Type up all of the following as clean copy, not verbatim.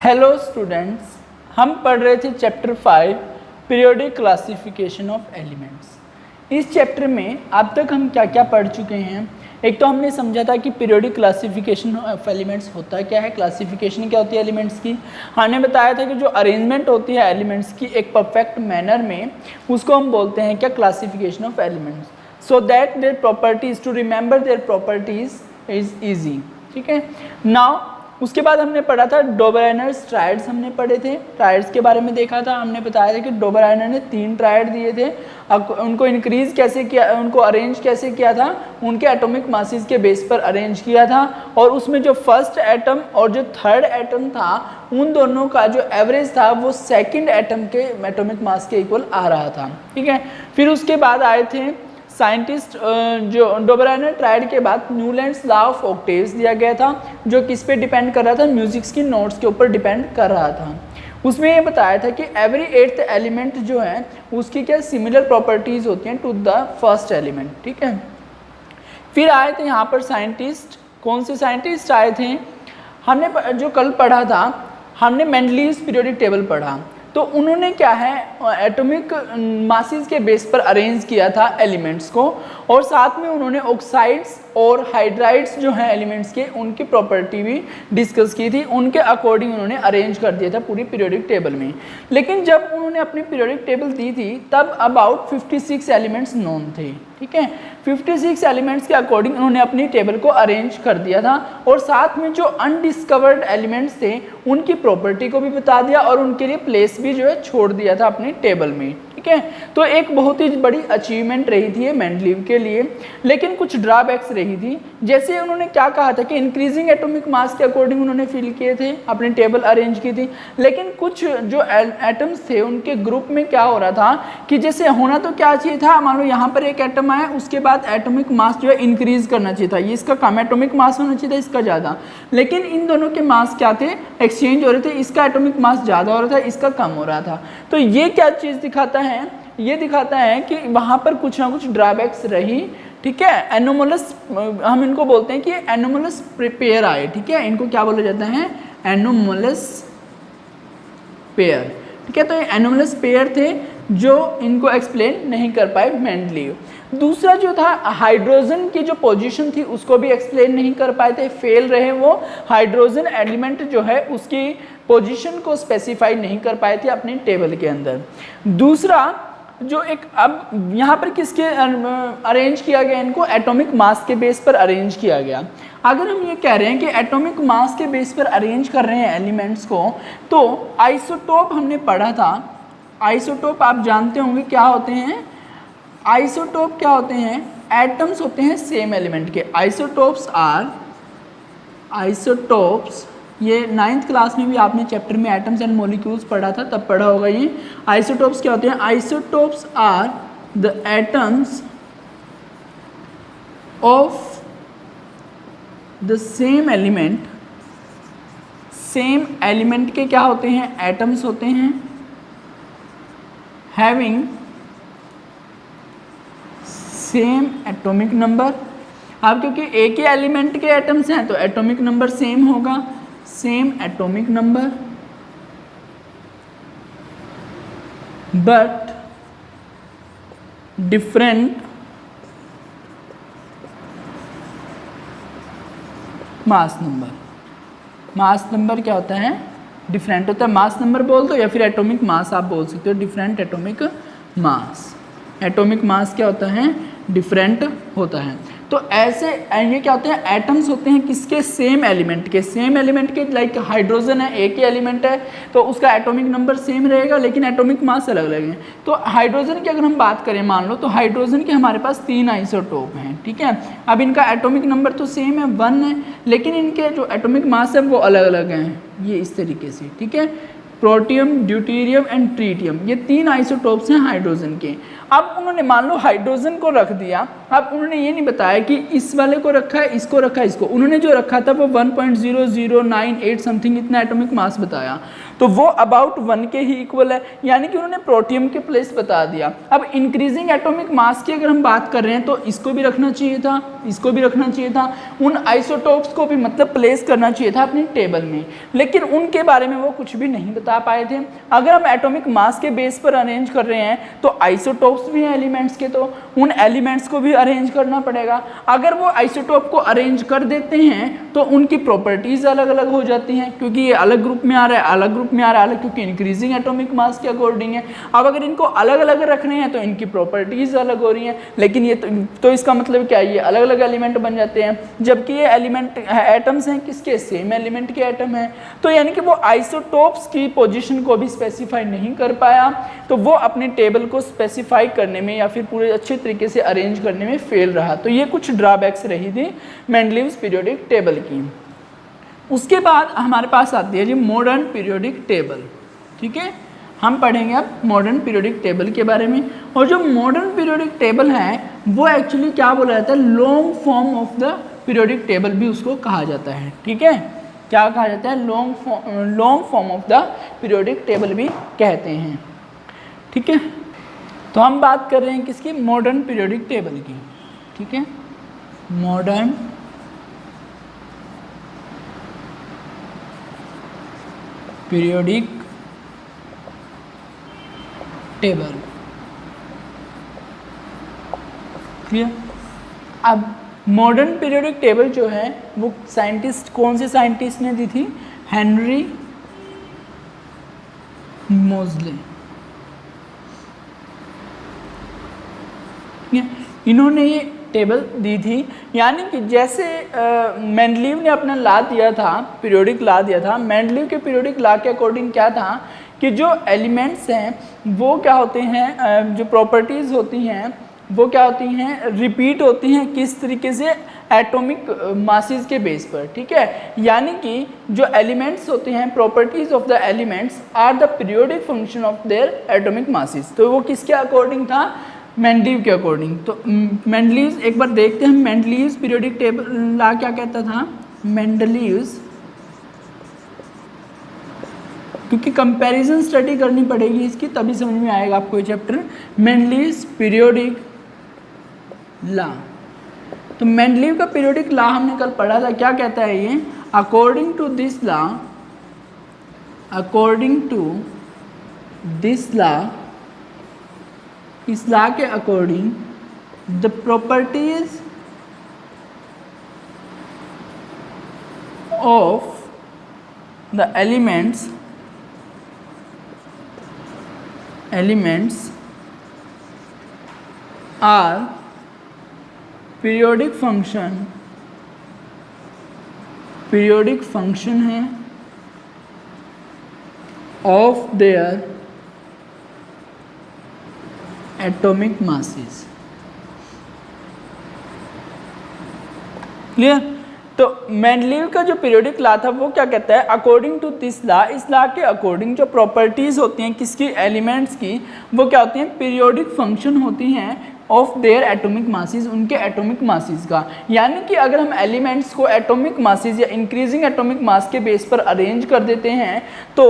Hello students, हम पढ़ रहे थे chapter 5 periodic classification of elements. इस चैप्टर में अब तक हम क्या क्या पढ़ चुके हैं। एक तो हमने समझा था कि पीरियोडिक क्लासिफिकेशन ऑफ एलिमेंट्स होता क्या है, क्लासिफिकेशन क्या होती है एलिमेंट्स की। हमने बताया था कि जो अरेंजमेंट होती है एलिमेंट्स की एक परफेक्ट मैनर में, उसको हम बोलते हैं क्या, classification of elements. So that their properties, to remember their properties is easy. ठीक है। नाउ उसके बाद हमने पढ़ा था डोबराइनर्स ट्रायड्स, हमने पढ़े थे, ट्रायड्स के बारे में देखा था। हमने बताया था कि डोबराइनर ने 3 ट्रायड दिए थे। अब उनको इंक्रीज कैसे किया, उनको अरेंज कैसे किया था, उनके एटॉमिक मासेस के बेस पर अरेंज किया था। और उसमें जो फर्स्ट एटम और जो थर्ड एटम था, उन दोनों का जो एवरेज था वो सेकंड एटम के एटॉमिक मास के इक्वल आ रहा था। ठीक है। फिर उसके बाद आए थे साइंटिस्ट, जो डोबराइनर ट्रायड के बाद न्यूलैंड्स लॉ ऑफ ऑक्टेव्स दिया गया था, जो किस पे डिपेंड कर रहा था, म्यूजिक्स की नोट्स के ऊपर डिपेंड कर रहा था। उसमें ये बताया था कि एवरी 8th एलिमेंट जो है उसकी क्या सिमिलर प्रॉपर्टीज होती हैं टू द फर्स्ट एलिमेंट। ठीक है। फिर आए थे यहाँ पर साइंटिस्ट, कौन से साइंटिस्ट आए थे, हमने जो कल पढ़ा था, हमने मेंडलीव्स पीरियोडिक टेबल पढ़ा। तो उन्होंने क्या है, एटॉमिक मासेस के बेस पर अरेंज किया था एलिमेंट्स को, और साथ में उन्होंने ऑक्साइड्स और हाइड्राइड्स जो हैं एलिमेंट्स के, उनकी प्रॉपर्टी भी डिस्कस की थी। उनके अकॉर्डिंग उन्होंने अरेंज कर दिया था पूरी पीरियोडिक टेबल में। लेकिन जब उन्होंने अपनी पीरियोडिक टेबल दी थी तब अबाउट 56 एलिमेंट्स नोन थे। ठीक है। 56 एलिमेंट्स के अकॉर्डिंग उन्होंने अपनी टेबल को अरेंज कर दिया था, और साथ में जो अनडिस्कवर्ड एलिमेंट्स थे उनकी प्रॉपर्टी को भी बता दिया, और उनके लिए प्लेस भी जो है छोड़ दिया था अपनी टेबल में। ठीक है। तो एक बहुत ही बड़ी अचीवमेंट रही थी ये मेंडलीव के लिए। लेकिन कुछ ड्रॉबैक्स रही थी। जैसे उन्होंने क्या कहा था कि इंक्रीजिंग एटॉमिक मास के अकॉर्डिंग उन्होंने फिल किए थे, अपनी टेबल अरेंज की थी। लेकिन कुछ जो एटम्स थे उनके ग्रुप में क्या हो रहा था कि जैसे होना तो क्या चाहिए था, मान लो यहाँ पर एक एटम आया, उसके बाद एटॉमिक मास जो है इंक्रीज करना चाहिए था, ये इसका कम एटॉमिक मास होना चाहिए था, इसका ज़्यादा। लेकिन इन दोनों के मास क्या थे, एक्सचेंज हो रहे थे, इसका एटॉमिक मास ज़्यादा हो रहा था, इसका कम हो रहा था। तो ये क्या चीज़ दिखाता है, ये दिखाता है कि वहाँ पर कुछ ना कुछ ड्रॉबैक्स रही। ठीक है। एनोमलस, हम इनको बोलते हैं कि एनोमलस पेयर आए। ठीक है। इनको क्या बोला जाता है, एनोमलस पेयर। ठीक है। तो ये एनोमलस पेयर थे जो इनको एक्सप्लेन नहीं कर पाए मेंडलीव। दूसरा जो था, हाइड्रोजन की जो पोजीशन थी उसको भी एक्सप्लेन नहीं कर पाए थे, फेल रहे वो। हाइड्रोजन एलिमेंट जो है उसकी पोजीशन को स्पेसिफाई नहीं कर पाए थे अपनी टेबल के अंदर। दूसरा जो एक, अब यहाँ पर किसके अरेंज किया गया, इनको एटॉमिक मास के बेस पर अरेंज किया गया। अगर हम ये कह रहे हैं कि एटॉमिक मास के बेस पर अरेंज कर रहे हैं एलिमेंट्स को, तो आइसोटोप हमने पढ़ा था। आइसोटोप आप जानते होंगे क्या होते हैं। आइसोटोप क्या होते हैं, एटम्स होते हैं सेम एलिमेंट के। आइसोटोप्स आर, आइसोटोप्स, ये 9th क्लास में भी आपने चैप्टर में एटम्स एंड मॉलिक्यूल्स पढ़ा था, तब पढ़ा होगा ये। आइसोटोप्स क्या होते हैं, isotopes are the atoms of the same element. Same element के क्या होते हैं, एटम्स होते हैं, हैविंग सेम एटॉमिक नंबर। अब क्योंकि एक ही एलिमेंट के एटम्स हैं तो एटॉमिक नंबर सेम होगा, same atomic number, but different mass number. Mass number क्या होता है, डिफरेंट होता है। मास नंबर बोल दो या फिर एटॉमिक मास आप बोल सकते हो, different atomic mass. Atomic mass क्या होता है, डिफरेंट होता है। तो ऐसे ये क्या होते हैं, एटम्स होते हैं किसके, सेम एलिमेंट के। सेम एलिमेंट के, लाइक हाइड्रोजन है, एक ही एलिमेंट है तो उसका एटॉमिक नंबर सेम रहेगा लेकिन एटॉमिक मास अलग अलग है। तो हाइड्रोजन की अगर हम बात करें, मान लो, तो हाइड्रोजन के हमारे पास 3 आइसोटोप हैं। ठीक है। अब इनका एटॉमिक नंबर तो सेम है, 1 है, लेकिन इनके जो एटॉमिक मास है वो अलग अलग हैं, ये इस तरीके से। ठीक है। प्रोटियम, ड्यूटेरियम एंड ट्रीटियम, ये 3 आइसोटोप्स हैं हाइड्रोजन के। अब उन्होंने मान लो हाइड्रोजन को रख दिया अब उन्होंने ये नहीं बताया कि इस वाले को रखा है, इसको रखा है, इसको, उन्होंने जो रखा था वो 1.0098 समथिंग इतना एटॉमिक मास बताया, तो वो अबाउट 1 के ही इक्वल है, यानी कि उन्होंने प्रोटियम के प्लेस बता दिया। अब इंक्रीजिंग एटॉमिक मास की अगर हम बात कर रहे हैं तो इसको भी रखना चाहिए था, इसको भी रखना चाहिए था, उन आइसोटोप्स को भी मतलब प्लेस करना चाहिए था अपनी टेबल में, लेकिन उनके बारे में वो कुछ भी नहीं बता पाए थे। अगर हम एटॉमिक मास के बेस पर अरेंज कर रहे हैं तो आइसोटोप्स भी हैं एलिमेंट्स के, तो उन एलिमेंट्स को भी अरेंज करना पड़ेगा। अगर वो आइसोटोप को अरेंज कर देते हैं तो उनकी प्रॉपर्टीज़ अलग अलग हो जाती हैं, क्योंकि ये अलग ग्रुप में आ रहा है, अलग ग्रुप में आ रहा है, क्योंकि इंक्रीजिंग एटॉमिक मास के अकॉर्डिंग है। अब अगर इनको अलग अलग रखने हैं तो इनकी प्रॉपर्टीज़ अलग हो रही हैं, लेकिन ये तो इसका मतलब क्या है, ये अलग अलग एलिमेंट बन जाते हैं, जबकि ये एलिमेंट एटम्स हैं किसके, सेम एलिमेंट के एटम हैं। तो यानी कि वो आइसोटोप्स की पोजीशन को भी स्पेसिफाई नहीं कर पाया, तो वो अपनी टेबल को स्पेसिफाई करने में या फिर पूरे अच्छे तरीके से अरेंज करने में फेल रहा। तो ये कुछ ड्रॉबैक्स रही थी मेंडलीव्स पीरियोडिक टेबल की। उसके बाद हमारे पास आती है जी मॉडर्न पीरियोडिक टेबल। ठीक है, हम पढ़ेंगे अब मॉडर्न पीरियोडिक टेबल के बारे में। और जो मॉडर्न पीरियोडिक टेबल है वो एक्चुअली क्या बोला जाता है, long form of the periodic table भी उसको कहा जाता है। ठीक है, क्या कहा जाता है, long form of the periodic table भी कहते हैं। ठीक है, तो हम बात कर रहे हैं किसकी, मॉडर्न पीरियोडिक टेबल की। ठीक है, मॉडर्न पीरियोडिक टेबल। क्लियर। अब मॉडर्न पीरियोडिक टेबल जो है वो साइंटिस्ट, कौन से साइंटिस्ट ने दी थी, हेनरी मोज़ले। इन्होंने ये टेबल दी थी, यानी कि जैसे मेंडलीव ने अपना लॉ दिया था, पीरियोडिक लॉ दिया था, मेंडलीव के पीरियोडिक लॉ के अकॉर्डिंग क्या था कि जो एलिमेंट्स हैं वो क्या होते हैं, जो प्रॉपर्टीज़ होती हैं वो क्या होती हैं, रिपीट होती हैं, किस तरीके से, एटॉमिक मासेस के बेस पर। ठीक है, यानी कि जो एलिमेंट्स होते हैं, properties of the elements are the periodic function of their atomic masses. तो वो किसके अकॉर्डिंग था, मेंडलीव के अकॉर्डिंग। तो मेंडलीव्स एक बार देखते हैं, मेंडलीव्स पीरियोडिक टेबल लॉ क्या कहता था, मेंडलीव्स, क्योंकि कंपैरिजन स्टडी करनी पड़ेगी इसकी तभी समझ में आएगा आपको ये चैप्टर, मेंडलीव्स पीरियोडिक लॉ। तो मेंडलीव का पीरियोडिक लॉ हमने कल पढ़ा था, क्या कहता है ये, according to this law, according to this law, इस लॉ के according the properties of the elements are periodic function है of their atomic masses. Clear. तो मेंडलीव का जो पीरियोडिक लॉ था वो क्या कहता है, अकॉर्डिंग टू दिस लॉ, इस लॉ के अकॉर्डिंग जो प्रॉपर्टीज होती हैं किसकी, एलिमेंट्स की, वो क्या होती हैं, पीरियोडिक फंक्शन होती हैं ऑफ देयर एटॉमिक मासेस, उनके एटॉमिक मासेस का। यानी कि अगर हम एलिमेंट्स को एटॉमिक मासेस या इंक्रीजिंग एटॉमिक मास के बेस पर अरेंज कर देते हैं तो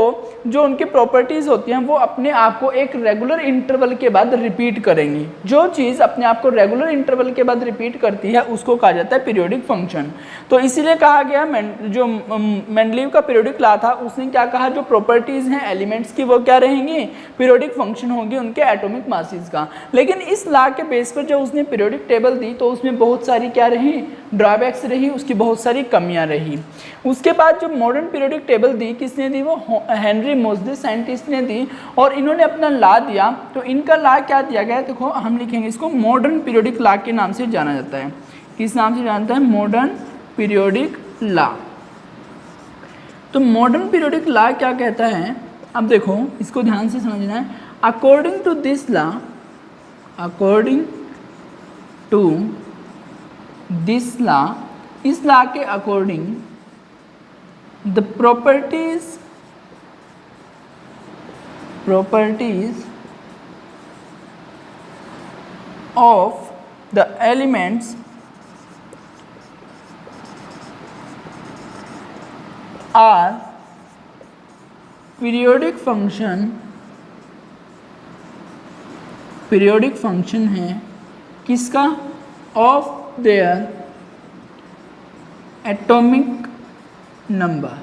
जो उनकी प्रॉपर्टीज़ होती हैं वो अपने आप को एक रेगुलर इंटरवल के बाद रिपीट करेंगी। जो चीज़ अपने आप को रेगुलर इंटरवल के बाद रिपीट करती है उसको कहा जाता है पीरियोडिक फंक्शन। तो इसीलिए कहा गया जो मेंडलीव का पीरियोडिक लॉ था उसने क्या कहा, जो प्रॉपर्टीज़ हैं एलिमेंट्स की वो क्या रहेंगी, पीरियोडिक फंक्शन होंगी उनके एटॉमिक मासेस का। लेकिन इस लॉ के बेस पर जब उसने पीरियोडिक टेबल दी तो उसमें बहुत सारी क्या रही, ड्रॉबैक्स रही, उसकी बहुत सारी कमियां रही। उसके बाद जो मॉडर्न पीरियोडिक टेबल दी, किसने दी, वो हेनरी मोज़ले साइंटिस्ट ने दी, और इन्होंने अपना लॉ दिया। तो इनका लॉ क्या दिया गया, देखो हम लिखेंगे इसको मॉडर्न पीरियोडिक लॉ के नाम से जाना जाता है। किस नाम से जानता है, मॉडर्न पीरियोडिक लॉ। तो मॉडर्न पीरियोडिक लॉ क्या कहता है, अब देखो इसको ध्यान से समझना है। According to this law, according to this law, इस लॉ के according the properties of the elements are periodic function है किसका, ऑफ देयर एटॉमिक नंबर,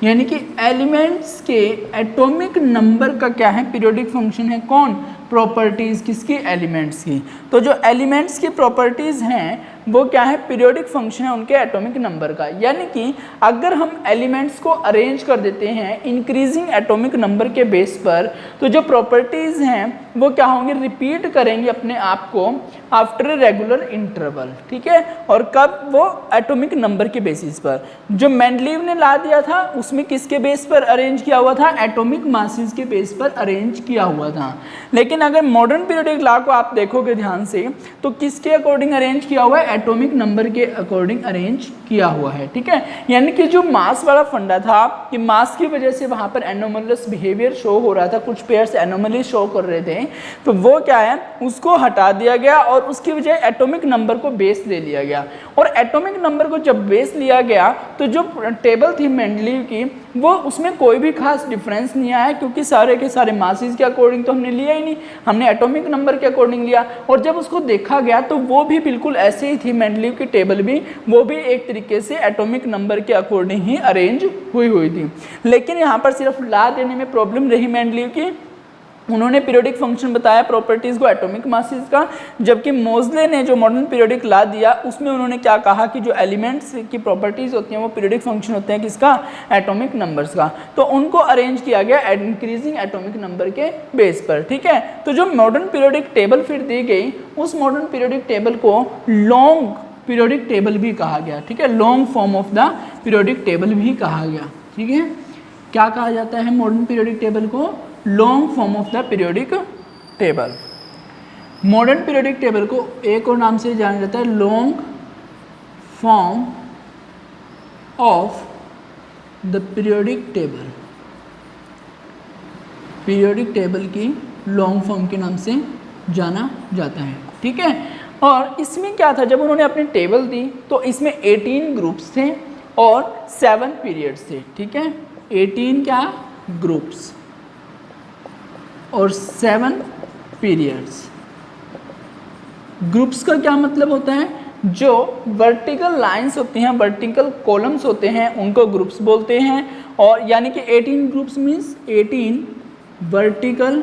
यानी कि एलिमेंट्स के एटॉमिक नंबर का क्या है, पीरियोडिक फंक्शन है। कौन, प्रॉपर्टीज किसकी, एलिमेंट्स की। तो जो एलिमेंट्स की प्रॉपर्टीज हैं वो क्या है, पीरियोडिक फंक्शन है उनके एटॉमिक नंबर का। यानी कि अगर हम एलिमेंट्स को अरेंज कर देते हैं इंक्रीजिंग एटॉमिक नंबर के बेस पर, तो जो प्रॉपर्टीज हैं वो क्या होंगे, रिपीट करेंगे अपने आप को आफ्टर ए रेगुलर इंटरवल, ठीक है। और कब, वो एटॉमिक नंबर के बेसिस पर। जो मेंडलीव ने ला दिया था उसमें किसके बेस पर अरेंज किया हुआ था, एटॉमिक मासेस के बेस पर अरेंज किया हुआ था। लेकिन अगर मॉडर्न पीरियोडिक लॉ को आप देखोगे ध्यान से, तो किसके अकॉर्डिंग अरेंज किया हुआ है, एटॉमिक नंबर के अकॉर्डिंग अरेंज किया हुआ है, ठीक है। यानी कि जो मास वाला फंडा था कि मास की वजह से वहां पर एनोमलस बिहेवियर शो हो रहा था, कुछ पेयर्स एनोमली शो कर रहे थे, तो वो क्या है, उसको हटा दिया गया और उसकी वजह एटॉमिक नंबर को बेस ले लिया गया। और एटॉमिक नंबर को जब बेस लिया गया तो जो टेबल थी मेंडलीव की, वो उसमें कोई भी खास डिफरेंस नहीं आया, क्योंकि सारे के सारे मासेस के अकॉर्डिंग तो हमने लिया ही नहीं, हमने एटॉमिक नंबर के अकॉर्डिंग लिया। और जब उसको देखा गया तो वो भी बिल्कुल ऐसे ही थी, मेंडलीव की टेबल भी, वो भी एक तरीके से एटॉमिक नंबर के अकॉर्डिंग ही अरेंज हुई थी। लेकिन यहाँ पर सिर्फ ला देने में प्रॉब्लम रही मेंडलीव की, उन्होंने पीरियोडिक फंक्शन बताया प्रॉपर्टीज को एटॉमिक मासेस का, जबकि मोजले ने जो मॉडर्न पीरियोडिक लॉ दिया उसमें उन्होंने क्या कहा कि जो एलिमेंट्स की प्रॉपर्टीज होती हैं वो पीरियोडिक फंक्शन होते हैं किसका, एटॉमिक नंबर्स का। तो उनको अरेंज किया गया इंक्रीजिंग एटॉमिक नंबर के बेस पर, ठीक है। तो जो मॉडर्न पीरियोडिक टेबल फिर दी गई, उस मॉडर्न पीरियोडिक टेबल को लॉन्ग पीरियोडिक टेबल भी कहा गया, ठीक है, long form of the periodic table भी कहा गया, ठीक है। क्या कहा जाता है मॉडर्न पीरियोडिक टेबल को, long form of the periodic table. Modern periodic table को एक और नाम से जाना जाता है long form of the periodic table. Periodic table की लॉन्ग फॉर्म के नाम से जाना जाता है, ठीक है। और इसमें क्या था, जब उन्होंने अपनी टेबल दी तो इसमें 18 ग्रुप्स थे और 7 पीरियड्स थे, ठीक है। 18 क्या ग्रुप्स और 7 पीरियड्स। ग्रुप्स का क्या मतलब होता है, जो वर्टिकल लाइंस होती हैं, वर्टिकल कॉलम्स होते हैं, उनको ग्रुप्स बोलते हैं। और यानी कि 18 ग्रुप्स मीन्स 18 वर्टिकल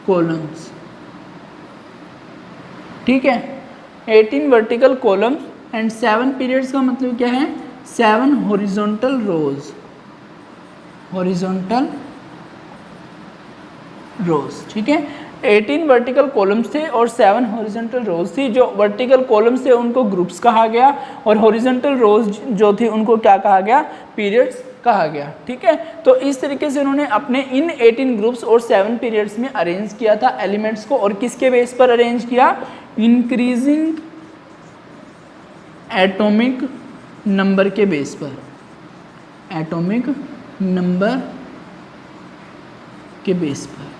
कॉलम्स, ठीक है। 18 वर्टिकल कॉलम्स एंड 7 पीरियड्स का मतलब क्या है, 7 हॉरिजॉन्टल रोज, हॉरिजॉन्टल रोज, ठीक है। 18 वर्टिकल कॉलम्स थे और 7 हॉरिजॉन्टल रोज थी। जो वर्टिकल कॉलम्स थे उनको ग्रुप्स कहा गया और हॉरिजॉन्टल रोज जो थी उनको क्या कहा गया, पीरियड्स कहा गया, ठीक है। तो इस तरीके से उन्होंने अपने इन 18 ग्रुप्स और 7 पीरियड्स में अरेंज किया था एलिमेंट्स को। और किसके बेस पर अरेंज किया, इंक्रीजिंग एटॉमिक नंबर के बेस पर, एटॉमिक नंबर के बेस पर,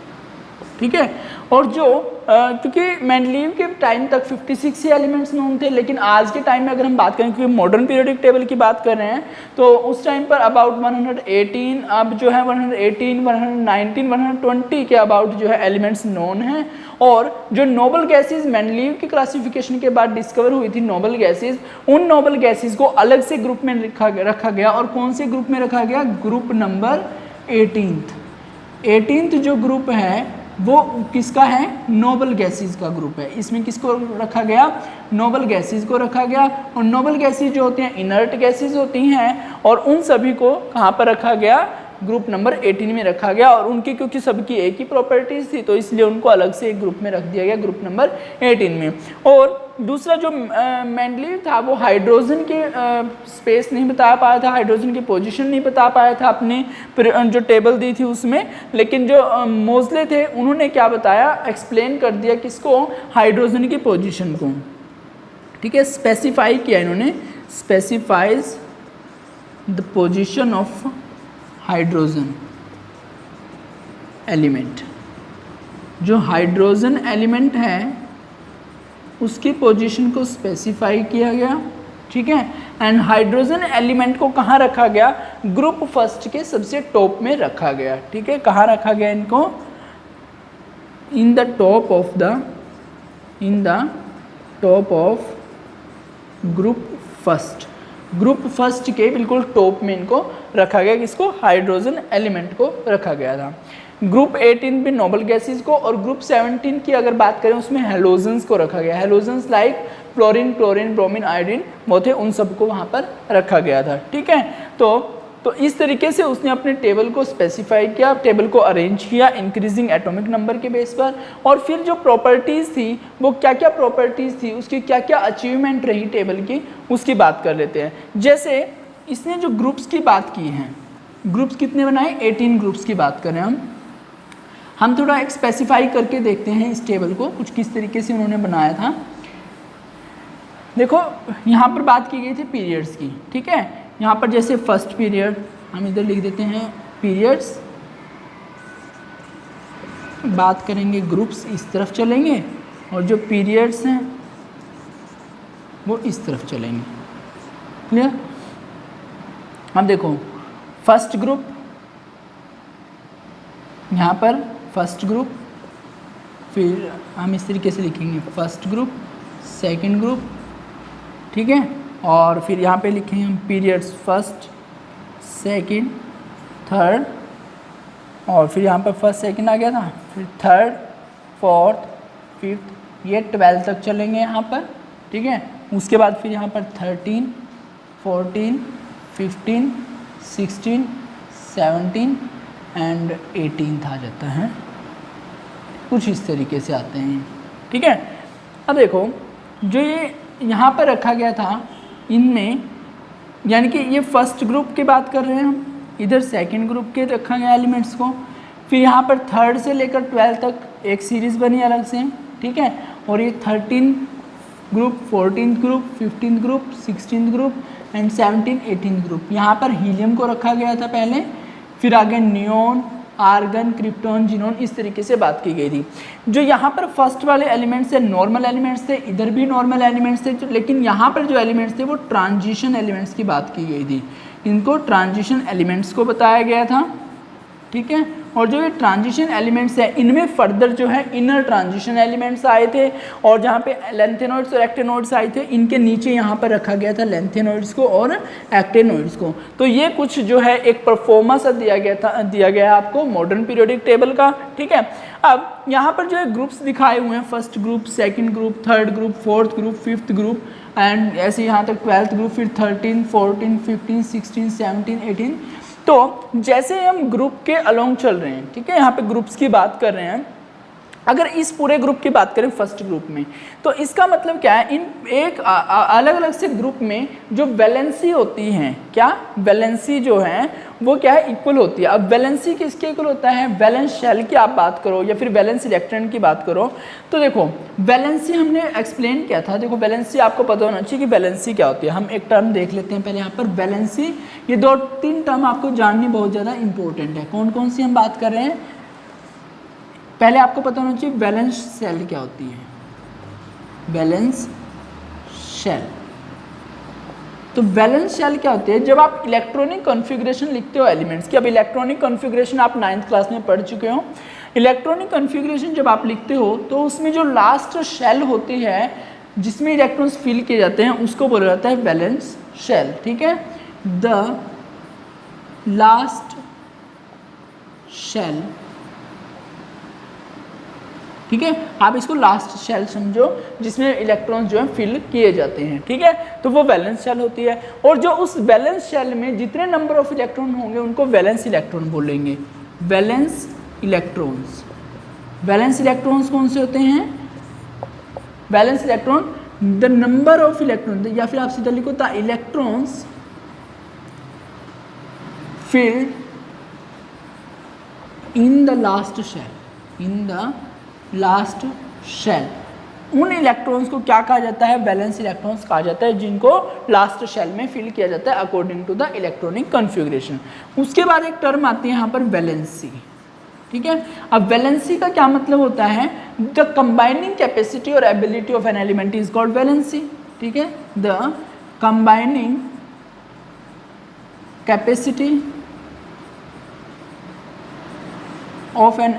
ठीक है। और जो क्योंकि मेंडलीव के टाइम तक 56 ही एलिमेंट्स नोन थे, लेकिन आज के टाइम में अगर हम बात करें, क्योंकि मॉडर्न पीरियोडिक टेबल की बात कर रहे हैं, तो उस टाइम पर अबाउट 118, अब जो है 118, 119, 120 के अबाउट जो है एलिमेंट्स नोन हैं। और जो नोबल गैसेज मेंडलीव की क्लासिफिकेशन के बाद डिस्कवर हुई थी, नोबल गैसेज, उन नोबल गैसेज को अलग से ग्रुप में रखा गया। और कौन से ग्रुप में रखा गया, ग्रुप नंबर 18th जो ग्रुप है वो किसका है, नोबल गैसेज का ग्रुप है। इसमें किसको रखा गया, नोबल गैसेज को रखा गया। और नोबल गैसेज जो होते हैं इनर्ट गैसेज होती हैं, और उन सभी को कहाँ पर रखा गया, ग्रुप नंबर 18 में रखा गया। और उनकी क्योंकि सबकी एक ही प्रॉपर्टीज थी तो इसलिए उनको अलग से एक ग्रुप में रख दिया गया, ग्रुप नंबर 18 में। और दूसरा जो मेंडलीव था वो हाइड्रोजन के स्पेस नहीं बता पाया था, हाइड्रोजन की पोजीशन नहीं बता पाया था अपने जो टेबल दी थी उसमें। लेकिन जो मोजले थे उन्होंने क्या बताया, एक्सप्लेन कर दिया किसको, हाइड्रोजन की पोजीशन को, ठीक है, स्पेसिफाई किया इन्होंने, specifies the position of hydrogen, element, जो हाइड्रोजन एलिमेंट है उसकी पोजीशन को स्पेसिफाई किया गया, ठीक है। एंड हाइड्रोजन एलिमेंट को कहाँ रखा गया, ग्रुप फर्स्ट के सबसे टॉप में रखा गया, ठीक है। कहाँ रखा गया इनको, in the top of group first, group first के बिल्कुल टॉप में इनको रखा गया, किसको, हाइड्रोजन एलिमेंट को रखा गया था। ग्रुप 18 में नोबल गैसेस को, और ग्रुप 17 की अगर बात करें उसमें हेलोजेंस को रखा गया, halogens like fluorine, chlorine, bromine, iodine वो थे, उन सबको वहाँ पर रखा गया था, ठीक है। तो इस तरीके से उसने अपने टेबल को स्पेसिफाई किया, टेबल को अरेंज किया इंक्रीजिंग एटॉमिक नंबर के बेस पर, और फिर जो प्रॉपर्टीज़ थी वो क्या क्या प्रॉपर्टीज़ थी, उसकी क्या क्या अचीवमेंट रही टेबल की, उसकी बात कर लेते हैं। जैसे इसने जो ग्रुप्स की बात की हैं, ग्रुप्स कितने बनाए, 18 ग्रुप्स की बात करें हम थोड़ा एक स्पेसिफाई करके देखते हैं इस टेबल को, कुछ किस तरीके से उन्होंने बनाया था। देखो यहाँ पर बात की गई थी पीरियड्स की, ठीक है। यहाँ पर जैसे फर्स्ट पीरियड हम इधर लिख देते हैं पीरियड्स, बात करेंगे ग्रुप्स इस तरफ चलेंगे, और जो पीरियड्स हैं वो इस तरफ चलेंगे, क्लियर। अब देखो फर्स्ट ग्रुप, यहाँ पर फर्स्ट ग्रुप, फिर हम इस तरीके से लिखेंगे फर्स्ट ग्रुप, सेकंड ग्रुप, ठीक है, और फिर यहाँ पे लिखेंगे हम पीरियड्स फर्स्ट, सेकंड, थर्ड, और फिर यहाँ पर फर्स्ट सेकंड आ गया था, फिर थर्ड, फोर्थ, फिफ्थ, ये 12 तक चलेंगे यहाँ पर, ठीक है। उसके बाद फिर यहाँ पर 13, 14, 15, 16, 17 एंड 18 आ जाता है, कुछ इस तरीके से आते हैं, ठीक है। अब देखो जो ये यहाँ पर रखा गया था इनमें, यानी कि ये फर्स्ट ग्रुप की बात कर रहे हैं हम, इधर सेकंड ग्रुप के रखा गया एलिमेंट्स को, फिर यहाँ पर थर्ड से लेकर 12 तक एक सीरीज़ बनी अलग से, ठीक है। और ये 13 group, 14 group, 15 group, 16 group and 17, 18 group. यहाँ पर हीलियम को रखा गया था पहले, फिर आगे नियोन, आर्गन, क्रिप्टॉन, जिनोन, इस तरीके से बात की गई थी। जो यहाँ पर फर्स्ट वाले एलिमेंट्स थे नॉर्मल एलिमेंट्स थे, इधर भी नॉर्मल एलिमेंट्स थे, लेकिन यहाँ पर जो एलिमेंट्स थे वो ट्रांजिशन एलिमेंट्स की बात की गई थी, इनको ट्रांजिशन एलिमेंट्स को बताया गया था, ठीक है। और जो ये ट्रांजिशन एलिमेंट्स है इनमें फर्दर जो है इनर ट्रांजिशन एलिमेंट्स आए थे, और जहाँ पे लेंथेनॉइड्स और एक्टेनॉइड्स आए थे इनके नीचे यहाँ पर रखा गया था लेंथेनॉइड्स को और एक्टेनॉइड्स को। तो ये कुछ जो है एक परफॉर्मेंस दिया गया है आपको मॉडर्न पीरियोडिक टेबल का, ठीक है। अब यहाँ पर जो है ग्रुप्स दिखाए हुए हैं, first group, second group, third group, fourth group, fifth group and ऐसे यहाँ तक 12th ग्रुप, फिर 13, 14, 15, 16, 17, 18। तो जैसे हम ग्रुप के अलोंग चल रहे हैं, ठीक है, यहाँ पे ग्रुप्स की बात कर रहे हैं, अगर इस पूरे ग्रुप की बात करें फर्स्ट ग्रुप में, तो इसका मतलब क्या है, इन एक अलग अलग से ग्रुप में जो वैलेंसी होती हैं, क्या वैलेंसी जो है वो क्या है, इक्वल होती है। अब वैलेंसी किसके इक्वल होता है, वैलेंस शेल की आप बात करो या फिर वैलेंस इलेक्ट्रॉन की बात करो, तो देखो वैलेंसी हमने एक्सप्लेन किया था। देखो वैलेंसी आपको पता होना चाहिए कि वैलेंसी क्या होती है। हम एक टर्म देख लेते हैं पहले यहाँ पर, वैलेंसी। ये 2-3 टर्म आपको जाननी बहुत ज़्यादा इंपॉर्टेंट है। कौन कौन सी हम बात कर रहे हैं, पहले आपको पता होना चाहिए वैलेंस शेल क्या होती है, वैलेंस शेल। तो वैलेंस शेल क्या होती है, जब आप इलेक्ट्रॉनिक कॉन्फ़िगरेशन लिखते हो एलिमेंट्स की, अब इलेक्ट्रॉनिक कॉन्फ़िगरेशन आप 9th क्लास में पढ़ चुके हो। इलेक्ट्रॉनिक कॉन्फ़िगरेशन जब आप लिखते हो तो उसमें जो लास्ट शेल होती है जिसमें इलेक्ट्रॉन्स फिल किए जाते हैं उसको बोला जाता है वैलेंस शेल, ठीक है। द लास्ट शेल, ठीक है, आप इसको लास्ट शेल समझो जिसमें इलेक्ट्रॉन्स जो है फिल किए जाते हैं, ठीक है, तो वो वैलेंस शेल होती है। और जो उस वैलेंस शेल में जितने नंबर ऑफ इलेक्ट्रॉन होंगे उनको वैलेंस इलेक्ट्रॉन बोलेंगे, वैलेंस इलेक्ट्रॉन्स। वैलेंस इलेक्ट्रॉन्स कौन से होते हैं, valence electron the number of electron, या फिर आप सीधा लिखो the electrons filled in the last shell, in the last shell. उन इलेक्ट्रॉन्स को क्या कहा जाता है, वैलेंस इलेक्ट्रॉन्स कहा जाता है, जिनको लास्ट शेल में फिल किया जाता है according to the electronic configuration. उसके बाद एक टर्म आती है यहाँ पर वैलेंसी, ठीक है। अब वैलेंसी का क्या मतलब होता है, द कंबाइनिंग कैपेसिटी और ability of an element is called valency, ठीक है। The combining capacity of an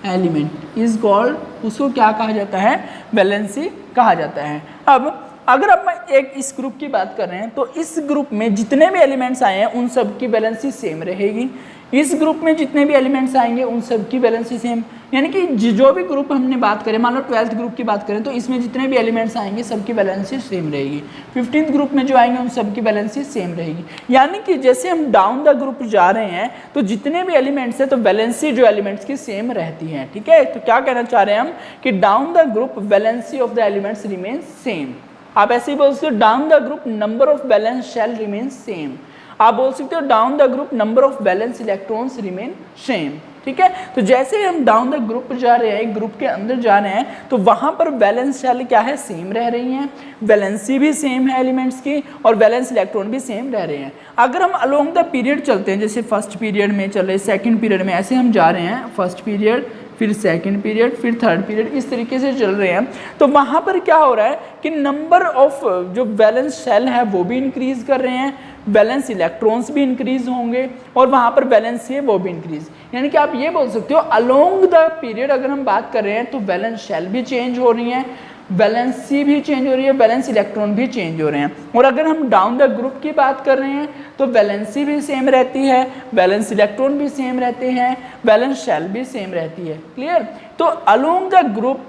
element is called, उसको क्या कहा जाता है, वैलेंसी कहा जाता है। अब अगर अब मैं एक इस ग्रुप की बात कर रहे हैं तो इस ग्रुप में जितने भी एलिमेंट्स आए हैं उन सब की वैलेंसी सेम रहेगी, इस ग्रुप में जितने भी एलिमेंट्स आएंगे उन सब की वैलेंसी सेम, यानी कि जो भी ग्रुप हमने बात करें, मान लो 12th ग्रुप की बात करें तो इसमें जितने भी एलिमेंट्स आएंगे सबकी वैलेंसी सेम रहेगी, 15th ग्रुप में जो आएंगे उन सब की वैलेंसी सेम रहेगी। यानी कि जैसे हम डाउन द ग्रुप जा रहे हैं तो जितने भी एलिमेंट्स हैं तो वैलेंसी जो एलिमेंट्स की सेम रहती है, ठीक है। तो क्या कहना चाह रहे हैं हम कि down the group valency of the elements remain same. आप ऐसे ही बोल सकते हो down the group number of valence shell remain same, आप बोल सकते हो down the group number of valence electrons remain same, ठीक है। तो जैसे ही हम डाउन द ग्रुप जा रहे हैं, एक ग्रुप के अंदर जा रहे हैं तो वहां पर वैलेंस शेल क्या है, सेम रह रही हैं, वैलेंसी भी सेम है एलिमेंट्स की और वैलेंस इलेक्ट्रॉन भी सेम रह रहे हैं। अगर हम अलोंग द पीरियड चलते हैं, जैसे फर्स्ट पीरियड में चले, सेकंड पीरियड में, ऐसे हम जा रहे हैं, फर्स्ट पीरियड फिर सेकंड पीरियड फिर थर्ड पीरियड, इस तरीके से चल रहे हैं, तो वहाँ पर क्या हो रहा है कि नंबर ऑफ जो वैलेंस शेल है वो भी इंक्रीज कर रहे हैं, वैलेंस इलेक्ट्रॉन्स भी इंक्रीज होंगे और वहाँ पर वैलेंसी है वो भी इंक्रीज, यानी कि आप ये बोल सकते हो अलोंग द पीरियड अगर हम बात कर रहे हैं तो वैलेंस शेल भी चेंज हो रही हैं, वैलेंसी भी चेंज हो रही है, वैलेंस इलेक्ट्रॉन भी चेंज हो रहे हैं। और अगर हम डाउन द ग्रुप की बात कर रहे हैं तो वैलेंसी भी सेम रहती है, वैलेंस इलेक्ट्रॉन भी सेम रहते हैं, वैलेंस शेल भी सेम रहती है, क्लियर। तो along the group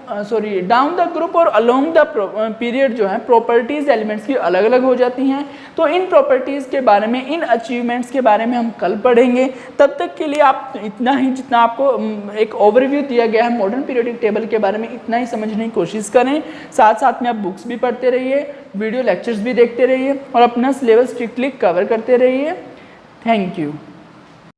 down the group और अलोंग द पीरियड जो है प्रॉपर्टीज एलिमेंट्स की अलग अलग हो जाती हैं। तो इन प्रॉपर्टीज के बारे में, इन अचीवमेंट्स के बारे में हम कल पढ़ेंगे। तब तक के लिए आप इतना ही, जितना आपको एक ओवरव्यू दिया गया है मॉडर्न पीरियोडिक टेबल के बारे में, इतना ही समझने की कोशिश करें। साथ साथ में आप बुक्स भी पढ़ते रहिए, वीडियो लेक्चर्स भी देखते रहिए और अपना सिलेबस स्ट्रिक्टली कवर करते रहिए। Thank you.